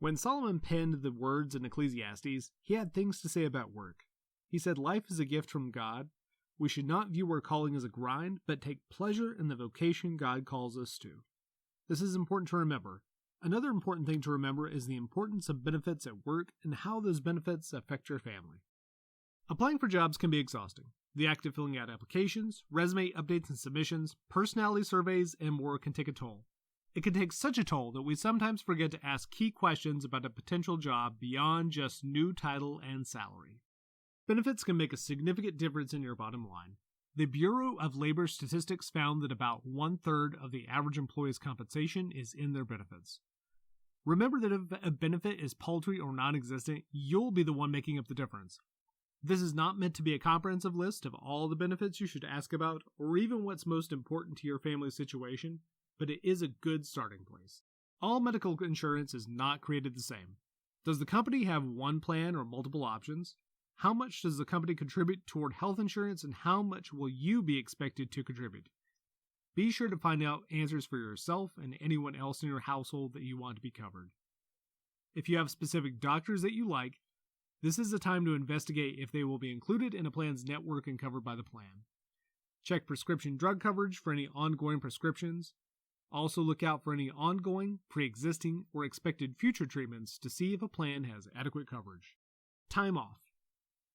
When Solomon penned the words in Ecclesiastes, he had things to say about work. He said life is a gift from God. We should not view our calling as a grind, but take pleasure in the vocation God calls us to. This is important to remember. Another important thing to remember is the importance of benefits at work and how those benefits affect your family. Applying for jobs can be exhausting. The act of filling out applications, resume updates and submissions, personality surveys, and more can take a toll. It can take such a toll that we sometimes forget to ask key questions about a potential job beyond just new title and salary. Benefits can make a significant difference in your bottom line. The Bureau of Labor Statistics found that about 1/3 of the average employee's compensation is in their benefits. Remember that if a benefit is paltry or non-existent, you'll be the one making up the difference. This is not meant to be a comprehensive list of all the benefits you should ask about, or even what's most important to your family's situation, but it is a good starting place. All medical insurance is not created the same. Does the company have one plan or multiple options? How much does the company contribute toward health insurance, and how much will you be expected to contribute? Be sure to find out answers for yourself and anyone else in your household that you want to be covered. If you have specific doctors that you like, this is the time to investigate if they will be included in a plan's network and covered by the plan. Check prescription drug coverage for any ongoing prescriptions. Also look out for any ongoing, pre-existing, or expected future treatments to see if a plan has adequate coverage. Time off.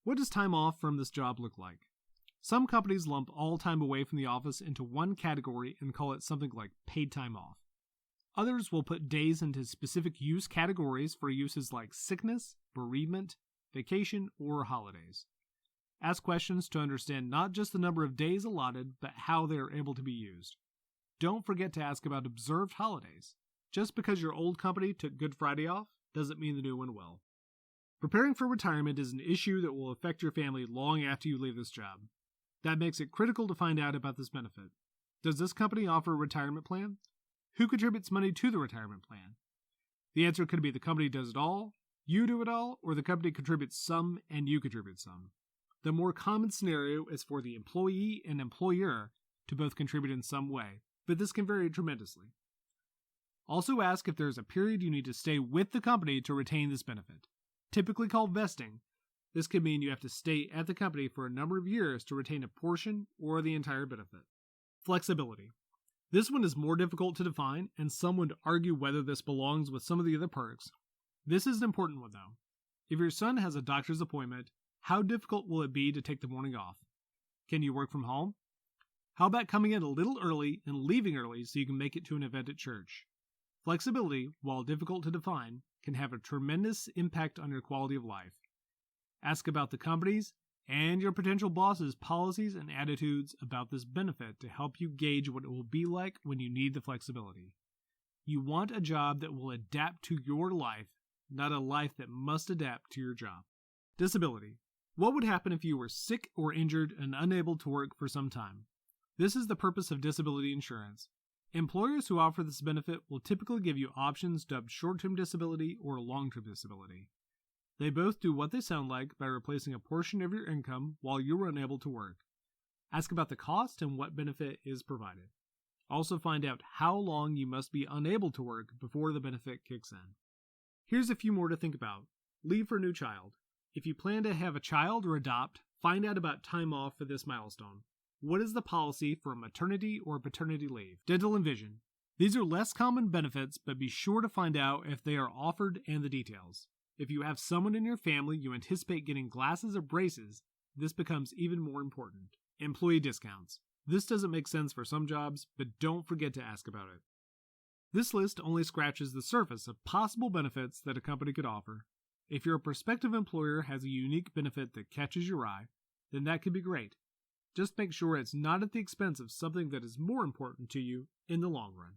What does time off from this job look like? Some companies lump all time away from the office into one category and call it something like paid time off. Others will put days into specific use categories for uses like sickness, bereavement, vacation, or holidays. Ask questions to understand not just the number of days allotted, but how they are able to be used. Don't forget to ask about observed holidays. Just because your old company took Good Friday off doesn't mean the new one will. Preparing for retirement is an issue that will affect your family long after you leave this job. That makes it critical to find out about this benefit. Does this company offer a retirement plan? Who contributes money to the retirement plan? The answer could be the company does it all, you do it all, or the company contributes some and you contribute some. The more common scenario is for the employee and employer to both contribute in some way, but this can vary tremendously. Also ask if there is a period you need to stay with the company to retain this benefit. Typically called vesting, this could mean you have to stay at the company for a number of years to retain a portion or the entire benefit. Flexibility. This one is more difficult to define, and some would argue whether this belongs with some of the other perks. This is an important one, though. If your son has a doctor's appointment, how difficult will it be to take the morning off? Can you work from home? How about coming in a little early and leaving early so you can make it to an event at church? Flexibility, while difficult to define, can have a tremendous impact on your quality of life. Ask about the company's and your potential boss's policies and attitudes about this benefit to help you gauge what it will be like when you need the flexibility. You want a job that will adapt to your life, not a life that must adapt to your job. Disability. What would happen if you were sick or injured and unable to work for some time? This is the purpose of disability insurance. Employers who offer this benefit will typically give you options dubbed short-term disability or long-term disability. They both do what they sound like by replacing a portion of your income while you are unable to work. Ask about the cost and what benefit is provided. Also find out how long you must be unable to work before the benefit kicks in. Here's a few more to think about. Leave for a new child. If you plan to have a child or adopt, find out about time off for this milestone. What is the policy for maternity or paternity leave? Dental and vision. These are less common benefits, but be sure to find out if they are offered and the details. If you have someone in your family you anticipate getting glasses or braces, this becomes even more important. Employee discounts. This doesn't make sense for some jobs, but don't forget to ask about it. This list only scratches the surface of possible benefits that a company could offer. If your prospective employer has a unique benefit that catches your eye, then that could be great. Just make sure it's not at the expense of something that is more important to you in the long run.